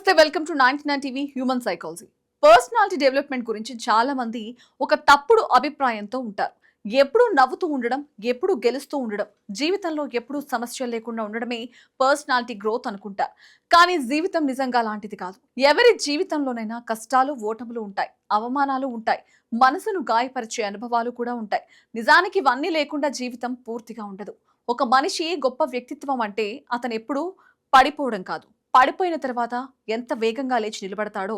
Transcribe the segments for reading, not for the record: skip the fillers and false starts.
నమస్తే, welcome to 99 TV human psychology. Personality development గురించి చాలా మంది ఒక తప్పుడు అభిప్రాయంతో ఉంటారు. ఎప్పుడూ నవ్వుతూ ఉండడం, ఎప్పుడూ గెలుస్తూ ఉండడం, జీవితంలో ఎప్పుడూ సమస్యలు లేకుండా ఉండడమే పర్సనాలిటీ గ్రోత్ అనుకుంటారు. కానీ జీవితం నిజంగా అలాంటిది కాదు. ఎవరి జీవితంలోనైనా కష్టాలు, ఓటములు ఉంటాయి, అవమానాలు ఉంటాయి, మనసును గాయపరిచే అనుభవాలు కూడా ఉంటాయి. నిజానికి ఇవన్నీ లేకుండా జీవితం పూర్తిగా ఉండదు. ఒక మనిషి గొప్ప వ్యక్తిత్వం అంటే అతను ఎప్పుడూ పడిపోవడం కాదు, పడిపోయిన తర్వాత ఎంత వేగంగా లేచి నిలబడతాడో,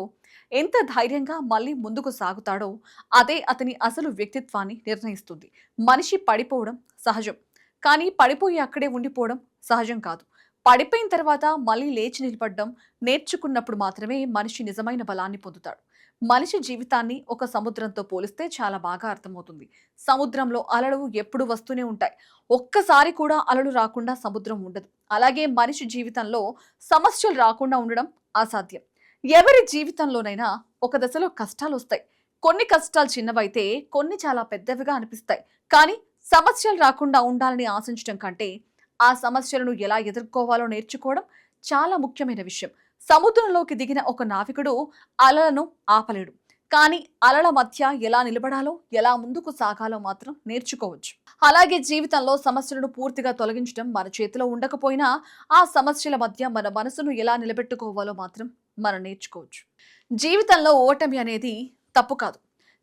ఎంత ధైర్యంగా మళ్ళీ ముందుకు సాగుతాడో అదే అతని అసలు వ్యక్తిత్వాన్ని నిర్ణయిస్తుంది. మనిషి పడిపోవడం సహజం, కానీ పడిపోయి అక్కడే ఉండిపోవడం సహజం కాదు. పడిపోయిన తర్వాత మళ్ళీ లేచి నిలబడడం నేర్చుకున్నప్పుడు మాత్రమే మనిషి నిజమైన బలాన్ని పొందుతాడు. మనిషి జీవితాన్ని ఒక సముద్రంతో పోలిస్తే చాలా బాగా అర్థమవుతుంది. సముద్రంలో అలలు ఎప్పుడు వస్తూనే ఉంటాయి. ఒక్కసారి కూడా అలలు రాకుండా సముద్రం ఉండదు. అలాగే మనిషి జీవితంలో సమస్యలు రాకుండా ఉండడం అసాధ్యం. ఎవరి జీవితంలోనైనా ఒక దశలో కష్టాలు వస్తాయి. కొన్ని కష్టాలు చిన్నవైతే కొన్ని చాలా పెద్దవిగా అనిపిస్తాయి. కానీ సమస్యలు రాకుండా ఉండాలని ఆశించడం కంటే ఆ సమస్యలను ఎలా ఎదుర్కోవాలో నేర్చుకోవడం చాలా ముఖ్యమైన విషయం. సముద్రంలోకి దిగిన ఒక నావికుడు అలలను ఆపలేడు, కానీ అలల మధ్య ఎలా నిలబడాలో, ఎలా ముందుకు సాగాలో మాత్రం నేర్చుకోవచ్చు. అలాగే జీవితంలో సమస్యలను పూర్తిగా తొలగించడం మన చేతిలో ఉండకపోయినా ఆ సమస్యల మధ్య మన మనసును ఎలా నిలబెట్టుకోవాలో మాత్రం మనం నేర్చుకోవచ్చు. జీవితంలో ఓటమి అనేది తప్పు కాదు.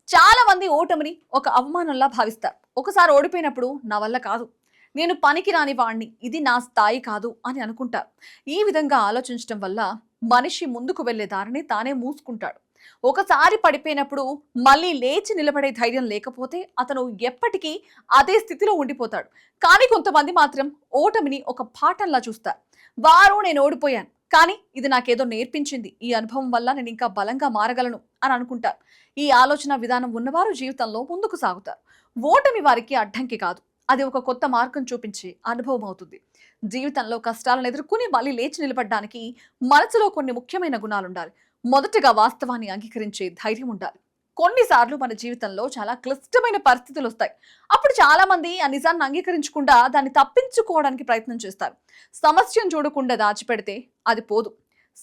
చాలా మంది ఓటమిని ఒక అవమానంలా భావిస్తారు. ఒకసారి ఓడిపోయినప్పుడు నా వల్ల కాదు, నేను పనికి రాని వాణ్ణి, ఇది నా స్థాయి కాదు అని అనుకుంటారు. ఈ విధంగా ఆలోచించడం వల్ల మనిషి ముందుకు వెళ్లే దారిని తానే మూసుకుంటాడు. ఒకసారి పడిపోయినప్పుడు మళ్ళీ లేచి నిలబడే ధైర్యం లేకపోతే అతను ఎప్పటికీ అదే స్థితిలో ఉండిపోతాడు. కానీ కొంతమంది మాత్రం ఓటమిని ఒక పాఠంలా చూస్తారు. నేను ఓడిపోయాను, కానీ ఇది నాకేదో నేర్పించింది, ఈ అనుభవం వల్ల నేను ఇంకా బలంగా మారగలను అని అనుకుంటారు. ఈ ఆలోచన విధానం ఉన్నవారు జీవితంలో ముందుకు సాగుతారు. ఓటమి వారికి అడ్డంకి కాదు, అది ఒక కొత్త మార్గం చూపించే అనుభవం అవుతుంది. జీవితంలో కష్టాలను ఎదుర్కొని మళ్ళీ లేచి నిలబడడానికి మనసులో కొన్ని ముఖ్యమైన గుణాలు ఉండాలి. మొదటగా వాస్తవాన్ని అంగీకరించే ధైర్యం ఉండాలి. కొన్నిసార్లు మన జీవితంలో చాలా క్లిష్టమైన పరిస్థితులు వస్తాయి. అప్పుడు చాలా మంది ఆ నిజాన్ని అంగీకరించకుండా దాన్ని తప్పించుకోవడానికి ప్రయత్నం చేస్తారు. సమస్యను చూడకుండా దాచిపెడితే అది పోదు.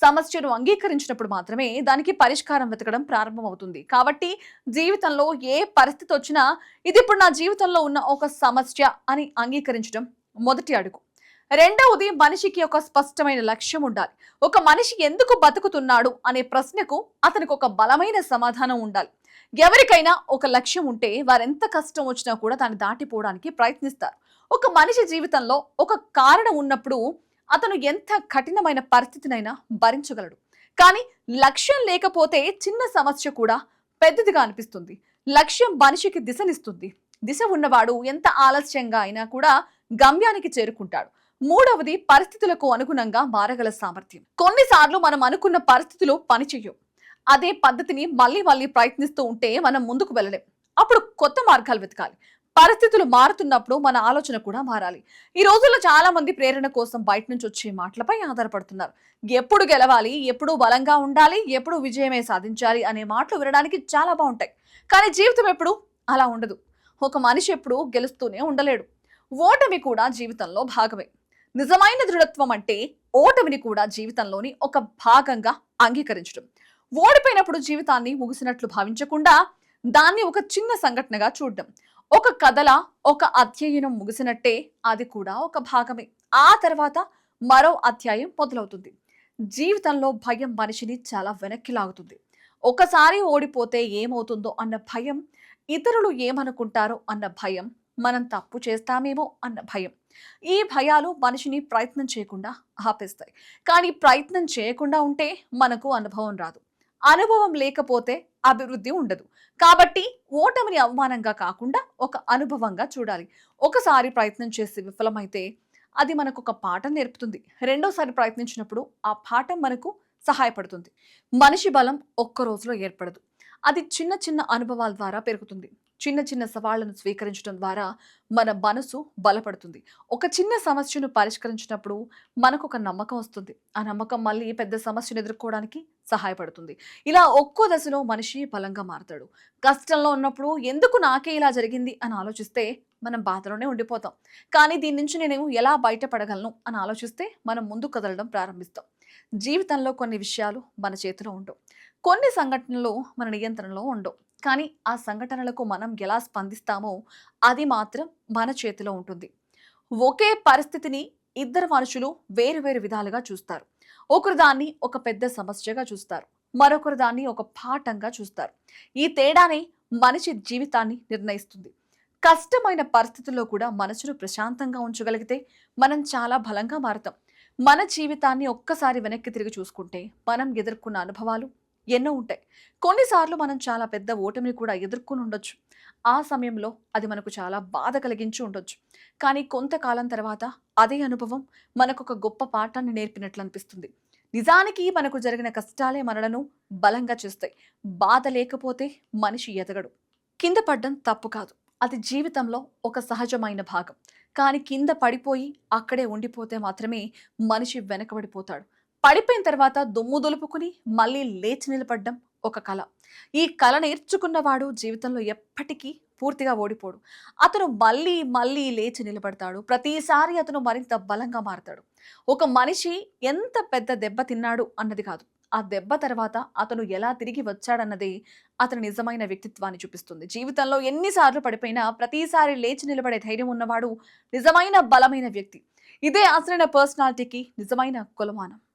సమస్యను అంగీకరించినప్పుడు మాత్రమే దానికి పరిష్కారం వెతకడం ప్రారంభమవుతుంది. కాబట్టి జీవితంలో ఏ పరిస్థితి వచ్చినా ఇది ఇప్పుడు నా జీవితంలో ఉన్న ఒక సమస్య అని అంగీకరించడం మొదటి అడుగు. రెండవది, మనిషికి ఒక స్పష్టమైన లక్ష్యం ఉండాలి. ఒక మనిషి ఎందుకు బతుకుతున్నాడు అనే ప్రశ్నకు అతనికి ఒక బలమైన సమాధానం ఉండాలి. ఎవరికైనా ఒక లక్ష్యం ఉంటే వారెంత కష్టం వచ్చినా కూడా దాన్ని దాటిపోవడానికి ప్రయత్నిస్తారు. ఒక మనిషి జీవితంలో ఒక కారణం ఉన్నప్పుడు అతను ఎంత కఠినమైన పరిస్థితినైనా భరించగలడు. కానీ లక్ష్యం లేకపోతే చిన్న సమస్య కూడా పెద్దదిగా అనిపిస్తుంది. లక్ష్యం మనిషికి దిశనిస్తుంది. దిశ ఉన్నవాడు ఎంత ఆలస్యంగా అయినా కూడా గమ్యానికి చేరుకుంటాడు. మూడవది, పరిస్థితులకు అనుగుణంగా మారగల సామర్థ్యం. కొన్నిసార్లు మనం అనుకున్న పరిస్థితులు పనిచేయవు. అదే పద్ధతిని మళ్ళీ మళ్ళీ ప్రయత్నిస్తూ ఉంటే మనం ముందుకు వెళ్ళలేం. అప్పుడు కొత్త మార్గాలు వెతకాలి. పరిస్థితులు మారుతున్నప్పుడు మన ఆలోచన కూడా మారాలి. ఈ రోజుల్లో చాలా మంది ప్రేరణ కోసం బయట నుంచి వచ్చే మాటలపై ఆధారపడుతున్నారు. ఎప్పుడు గెలవాలి, ఎప్పుడు బలంగా ఉండాలి, ఎప్పుడు విజయమే సాధించాలి అనే మాటలు వినడానికి చాలా బాగుంటాయి. కానీ జీవితం ఎప్పుడు అలా ఉండదు. ఒక మనిషి ఎప్పుడు గెలుస్తూనే ఉండలేడు. ఓటమి కూడా జీవితంలో భాగమే. నిజమైన దృఢత్వం అంటే ఓటమిని కూడా జీవితంలోని ఒక భాగంగా అంగీకరించడం. ఓడిపోయినప్పుడు జీవితాన్ని ముగిసినట్లు భావించకుండా దాన్ని ఒక చిన్న సంఘటనగా చూడడం. ఒక కథలా ఒక అధ్యయనం ముగిసినట్టే అది కూడా ఒక భాగమే. ఆ తర్వాత మరో అధ్యాయం మొదలవుతుంది. జీవితంలో భయం మనిషిని చాలా వెనక్కి లాగుతుంది. ఒకసారి ఓడిపోతే ఏమవుతుందో అన్న భయం, ఇతరులు ఏమనుకుంటారో అన్న భయం, మనం తప్పు చేస్తామేమో అన్న భయం. ఈ భయాలు మనిషిని ప్రయత్నం చేయకుండా ఆపేస్తాయి. కానీ ప్రయత్నం చేయకుండా ఉంటే మనకు అనుభవం రాదు. అనుభవం లేకపోతే అభివృద్ధి ఉండదు. కాబట్టి ఓటమిని అవమానంగా కాకుండా ఒక అనుభవంగా చూడాలి. ఒకసారి ప్రయత్నం చేసి విఫలమైతే అది మనకు ఒక పాఠం నేర్పుతుంది. రెండోసారి ప్రయత్నించినప్పుడు ఆ పాఠం మనకు సహాయపడుతుంది. మనిషి బలం ఒక్క రోజులో ఏర్పడదు. అది చిన్న చిన్న అనుభవాల ద్వారా పెరుగుతుంది. చిన్న చిన్న సవాళ్లను స్వీకరించడం ద్వారా మన మనసు బలపడుతుంది. ఒక చిన్న సమస్యను పరిష్కరించినప్పుడు మనకు ఒక నమ్మకం వస్తుంది. ఆ నమ్మకం మళ్ళీ పెద్ద సమస్యను ఎదుర్కోవడానికి సహాయపడుతుంది. ఇలా ఒక్కో దశలో మనిషి బలంగా మారతాడు. కష్టంలో ఉన్నప్పుడు ఎందుకు నాకే ఇలా జరిగింది అని ఆలోచిస్తే మనం బాధలోనే ఉండిపోతాం. కానీ దీని నుంచి నేను ఎలా బయటపడగలను అని ఆలోచిస్తే మనం ముందుకు కదలడం ప్రారంభిస్తాం. జీవితంలో కొన్ని విషయాలు మన చేతిలో ఉండవు. కొన్ని సంఘటనలు మన నియంత్రణలో ఉండవు. కానీ ఆ సంఘటనలకు మనం ఎలా స్పందిస్తామో అది మాత్రం మన చేతిలో ఉంటుంది. ఒకే పరిస్థితిని ఇద్దరు మనుషులు వేరు వేరు విధాలుగా చూస్తారు. ఒకరు దాన్ని ఒక పెద్ద సమస్యగా చూస్తారు. మరొకరు దాన్ని ఒక పాఠంగా చూస్తారు. ఈ తేడానే మనిషి జీవితాన్ని నిర్ణయిస్తుంది. కష్టమైన పరిస్థితుల్లో కూడా మనసును ప్రశాంతంగా ఉంచగలిగితే మనం చాలా బలంగా మారతాం. మన జీవితాన్ని ఒక్కసారి వెనక్కి తిరిగి చూసుకుంటే మనం ఎదుర్కొన్న అనుభవాలు ఎన్నో ఉంటాయి. కొన్నిసార్లు మనం చాలా పెద్ద ఓటమిని కూడా ఎదుర్కొని ఉండొచ్చు. ఆ సమయంలో అది మనకు చాలా బాధ కలిగించి ఉండొచ్చు. కానీ కొంతకాలం తర్వాత అదే అనుభవం మనకు ఒక గొప్ప పాఠాన్ని నేర్పినట్లు అనిపిస్తుంది. నిజానికి మనకు జరిగిన కష్టాలే మనలను బలంగా చేస్తాయి. బాధ లేకపోతే మనిషి ఎదగడు. కింద పడ్డం తప్పు కాదు. అది జీవితంలో ఒక సహజమైన భాగం. కానీ కింద పడిపోయి అక్కడే ఉండిపోతే మాత్రమే మనిషి వెనకబడిపోతాడు. పడిపోయిన తర్వాత దుమ్ము దులుపుకుని మళ్ళీ లేచి నిలబడ్డం ఒక కళ. ఈ కళ నేర్చుకున్నవాడు జీవితంలో ఎప్పటికీ పూర్తిగా ఓడిపోడు. అతను మళ్ళీ మళ్ళీ లేచి నిలబడతాడు. ప్రతిసారి అతను మరింత బలంగా మారతాడు. ఒక మనిషి ఎంత పెద్ద దెబ్బ తిన్నాడు అన్నది కాదు. ఆ దెబ్బ తర్వాత అతను ఎలా తిరిగి వచ్చాడన్నదే అతని నిజమైన వ్యక్తిత్వాన్ని చూపిస్తుంది. జీవితంలో ఎన్నిసార్లు పడిపోయినా ప్రతిసారి లేచి నిలబడే ధైర్యం ఉన్నవాడు నిజమైన బలమైన వ్యక్తి. ఇదే అసలైన పర్సనాలిటీకి నిజమైన కొలమానం.